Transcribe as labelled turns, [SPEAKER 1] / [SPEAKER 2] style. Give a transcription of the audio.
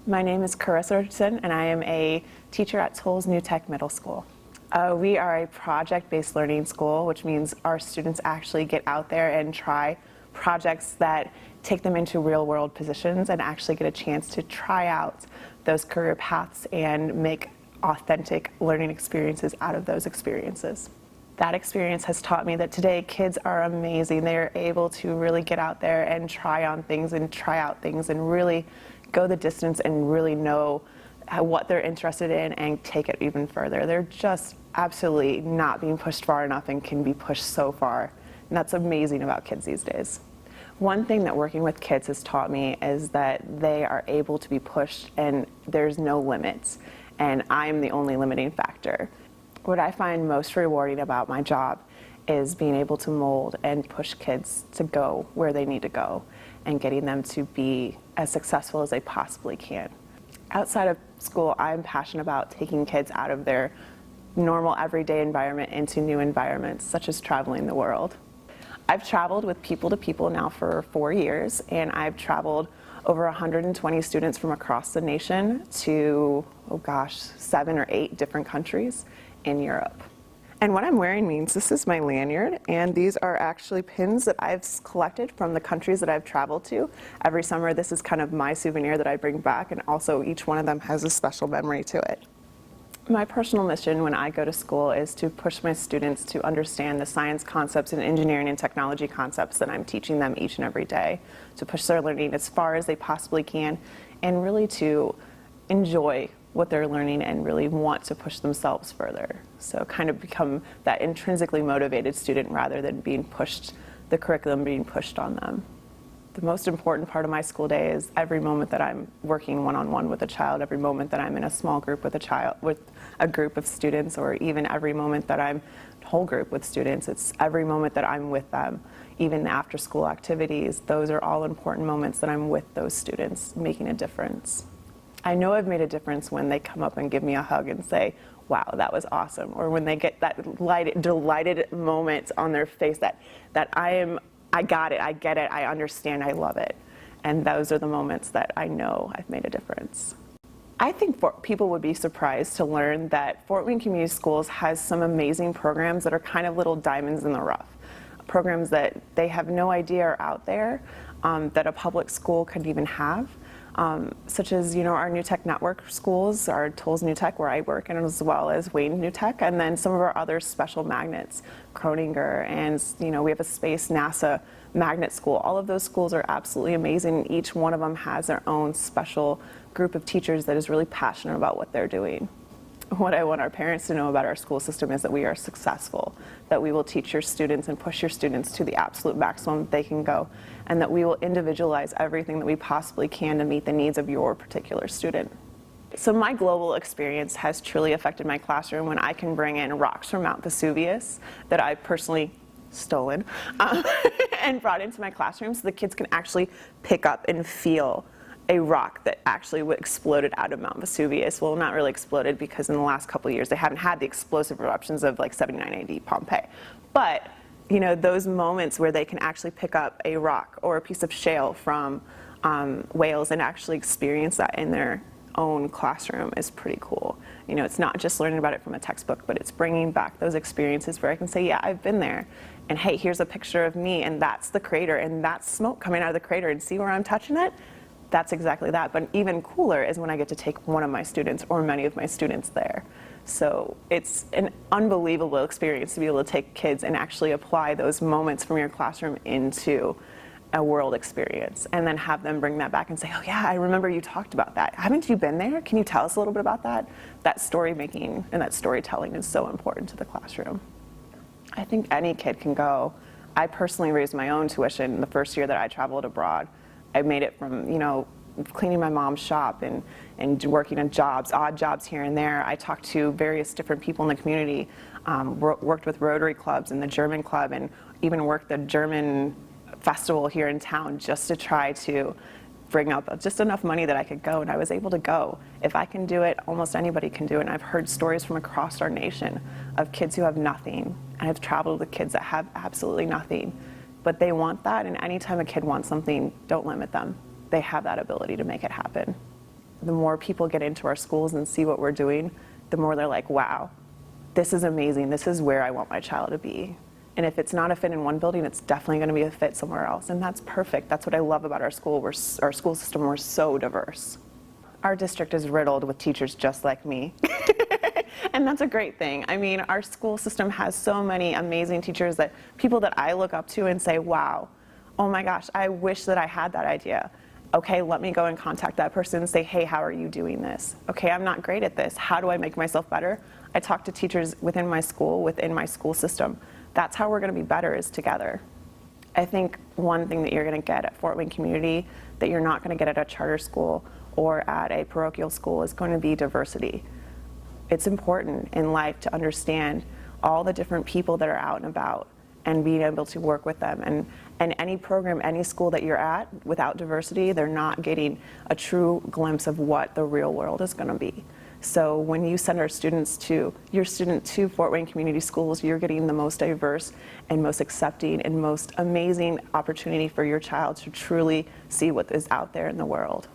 [SPEAKER 1] My name is Carissa Richardson, and I am a teacher at Toll's New Tech Middle School. We are a project-based learning school, which means our students actually get out there and try projects that take them into real-world positions and actually get a chance to try out those career paths and make authentic learning experiences out of those experiences. That experience has taught me that today kids are amazing. They are able to really get out there and try on things and try out things and really go the distance and really know what they're interested in and take it even further. They're just absolutely not being pushed far enough and can be pushed so far. And that's amazing about kids these days. One thing that working with kids has taught me is that they are able to be pushed and there's no limits. And I'm the only limiting factor. What I find most rewarding about my job is being able to mold and push kids to go where they need to go and getting them to be as successful as they possibly can. Outside of school, I'm passionate about taking kids out of their normal everyday environment into new environments, such as traveling the world. I've traveled with People to People now for 4 years, and I've traveled over 120 students from across the nation to, 7 or 8 different countries in Europe. And what I'm wearing means this is my lanyard, and these are actually pins that I've collected from the countries that I've traveled to. Every summer, this is kind of my souvenir that I bring back, and also each one of them has a special memory to it. My personal mission when I go to school is to push my students to understand the science concepts and engineering and technology concepts that I'm teaching them each and every day, to push their learning as far as they possibly can, and really to enjoy what they're learning and really want to push themselves further. So kind of become that intrinsically motivated student rather than being pushed, the curriculum being pushed on them. The most important part of my school day is every moment that I'm working one-on-one with a child, every moment that I'm in a small group with a child, with a group of students, or even every moment that I'm whole group with students. It's every moment that I'm with them, even the after-school activities. Those are all important moments that I'm with those students, making a difference. I know I've made a difference when they come up and give me a hug and say, wow, that was awesome. Or when they get that delighted moment on their face that I got it, I get it, I understand, I love it. And those are the moments that I know I've made a difference. I think people would be surprised to learn that Fort Wayne Community Schools has some amazing programs that are kind of little diamonds in the rough. Programs that they have no idea are out there, that a public school could even have. Such as, our New Tech Network schools, our Toll's New Tech where I work, and as well as Wayne New Tech, and then some of our other special magnets, Croninger, and we have a Space NASA magnet school. All of those schools are absolutely amazing. Each one of them has their own special group of teachers that is really passionate about what they're doing. What I want our parents to know about our school system is that we are successful, that we will teach your students and push your students to the absolute maximum they can go, and that we will individualize everything that we possibly can to meet the needs of your particular student. So my global experience has truly affected my classroom when I can bring in rocks from Mount Vesuvius that I've personally stolen and brought into my classroom so the kids can actually pick up and feel a rock that actually exploded out of Mount Vesuvius. Well, not really exploded, because in the last couple of years they haven't had the explosive eruptions of like 79 AD Pompeii. But those moments where they can actually pick up a rock or a piece of shale from Wales and actually experience that in their own classroom is pretty cool. It's not just learning about it from a textbook, but it's bringing back those experiences where I can say, yeah, I've been there. And hey, here's a picture of me, and that's the crater, and that's smoke coming out of the crater, and see where I'm touching it? That's exactly that. But even cooler is when I get to take one of my students or many of my students there. So it's an unbelievable experience to be able to take kids and actually apply those moments from your classroom into a world experience, and then have them bring that back and say, oh yeah, I remember you talked about that. Haven't you been there? Can you tell us a little bit about that? That story making and that storytelling is so important to the classroom. I think any kid can go. I personally raised my own tuition the first year that I traveled abroad. I made it from, cleaning my mom's shop and working on jobs, odd jobs here and there. I talked to various different people in the community, worked with Rotary clubs and the German club, and even worked the German festival here in town just to try to bring up just enough money that I could go, and I was able to go. If I can do it, almost anybody can do it. And I've heard stories from across our nation of kids who have nothing, and I've traveled with kids that have absolutely nothing. But they want that, and anytime a kid wants something, don't limit them. They have that ability to make it happen. the more people get into our schools and see what we're doing, the more they're like, wow, this is amazing. This is where I want my child to be. And if it's not a fit in one building, it's definitely going to be a fit somewhere else. And that's perfect. That's what I love about our school. Our school system, we're so diverse. Our district is riddled with teachers just like me. And that's a great thing. I mean, our school system has so many amazing teachers, that people that I look up to and say, wow, oh my gosh, I wish that I had that idea. Okay, let me go and contact that person and say, hey, how are you doing this? Okay, I'm not great at this. How do I make myself better? I talk to teachers within my school system. That's how we're going to be better, is together. I think one thing that you're going to get at Fort Wayne Community that you're not going to get at a charter school or at a parochial school is going to be diversity. It's important in life to understand all the different people that are out and about and being able to work with them. And any program, any school that you're at, without diversity, they're not getting a true glimpse of what the real world is going to be. So when you send your student to Fort Wayne Community Schools, you're getting the most diverse and most accepting and most amazing opportunity for your child to truly see what is out there in the world.